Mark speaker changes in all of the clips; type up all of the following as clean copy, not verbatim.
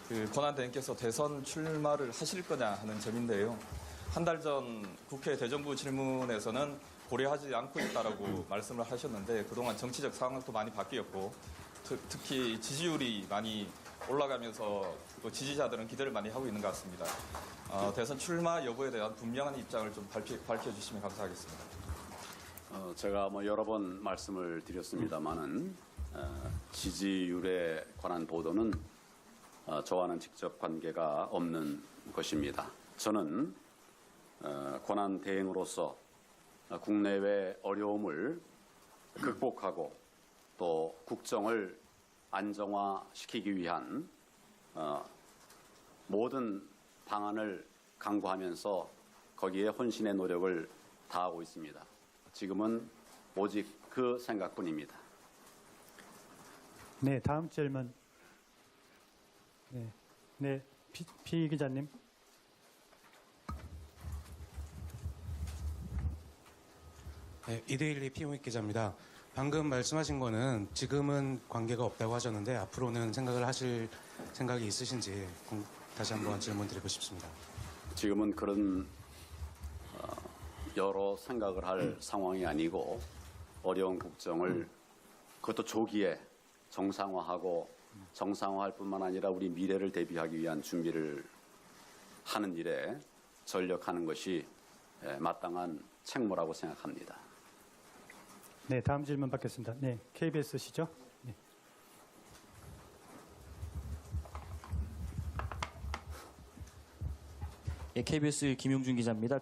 Speaker 1: 권한대행께서 대선 출마를 하실 거냐 하는 점인데요. 한 달 전 국회 대정부 질문에서는 고려하지 않고 있다라고 말씀을 하셨는데 그동안 정치적 상황도 많이 바뀌었고 특히 지지율이 많이 올라가면서 또 지지자들은 기대를 많이 하고 있는 것 같습니다. 대선 출마 여부에 대한 분명한 입장을 좀 밝혀주시면 감사하겠습니다.
Speaker 2: 제가 여러 번 말씀을 드렸습니다마는 지지율에 관한 보도는 저와는 직접 관계가 없는 것입니다. 저는 권한 대행으로서 국내외 어려움을 극복하고 또 국정을 안정화시키기 위한 모든 방안을 강구하면서 거기에 혼신의 노력을 다하고 있습니다. 지금은 오직 그 생각뿐입니다.
Speaker 3: 네, 다음 질문. 네, 피 기자님.
Speaker 4: 네, 이데일리 피용익 기자입니다. 방금 말씀하신 거는 지금은 관계가 없다고 하셨는데 앞으로는 생각을 하실 생각이 있으신지 다시 한번 질문 드리고 싶습니다.
Speaker 2: 지금은 그런 여러 생각을 할 상황이 아니고 어려운 국정을 그것도 조기에 정상화하고 정상화할 뿐만 아니라 우리 미래를 대비하기 위한 준비를 하는 일에 전력하는 것이 마땅한 책무라고 생각합니다.
Speaker 3: 네, 다음 질문 받겠습니다. 네, KBS시죠? 네.
Speaker 5: 예, KBS 김용준 기자입니다.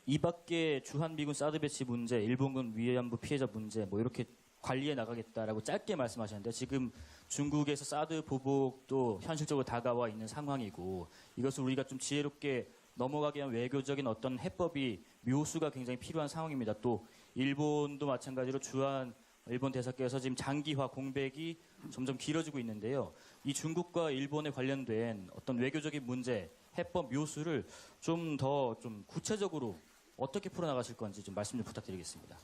Speaker 5: 이 밖에 주한미군 사드 배치 문제, 일본군 위안부 피해자 문제, 이렇게 관리해 나가겠다라고 짧게 말씀하셨는데 지금 중국에서 사드 보복도 현실적으로 다가와 있는 상황이고 이것을 우리가 좀 지혜롭게 넘어가기 위한 외교적인 어떤 해법이 묘수가 굉장히 필요한 상황입니다. 또 일본도 마찬가지로 주한 일본 대사께서 지금 장기화 공백이 점점 길어지고 있는데요. 이 중국과 일본에 관련된 어떤 외교적인 문제, 해법 묘수를 좀 더 구체적으로 어떻게 풀어나가실 건지 좀 말씀 좀 부탁드리겠습니다.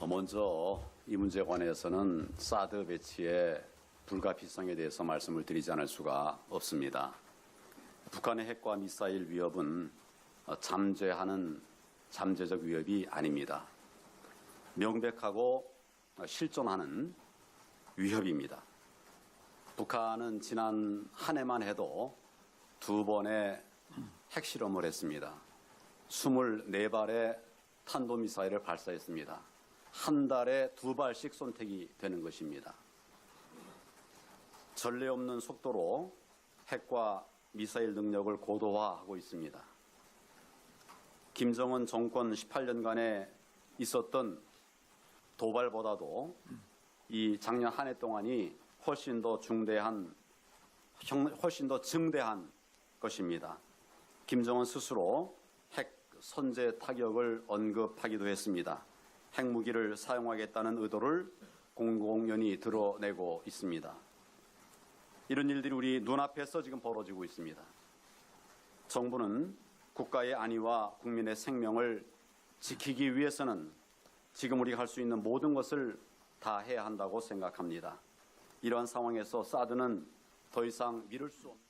Speaker 2: 먼저 이 문제에 관해서는 사드 배치의 불가피성에 대해서 말씀을 드리지 않을 수가 없습니다. 북한의 핵과 미사일 위협은 잠재하는 잠재적 위협이 아닙니다. 명백하고 실존하는 위협입니다. 북한은 지난 한 해만 해도 2번의 핵실험을 했습니다. 24발의 탄도미사일을 발사했습니다. 한 달에 2발씩 손택이 되는 것입니다. 전례 없는 속도로 핵과 미사일 능력을 고도화하고 있습니다. 김정은 정권 18년간에 있었던 도발보다도 이 작년 한 해 동안이 훨씬 더 증대한 것입니다. 김정은 스스로 핵 선제 타격을 언급하기도 했습니다. 핵무기를 사용하겠다는 의도를 공공연히 드러내고 있습니다. 이런 일들이 우리 눈앞에서 지금 벌어지고 있습니다. 정부는 국가의 안위와 국민의 생명을 지키기 위해서는 지금 우리가 할 수 있는 모든 것을 다 해야 한다고 생각합니다. 이러한 상황에서 사드는 더 이상 미룰 수 없는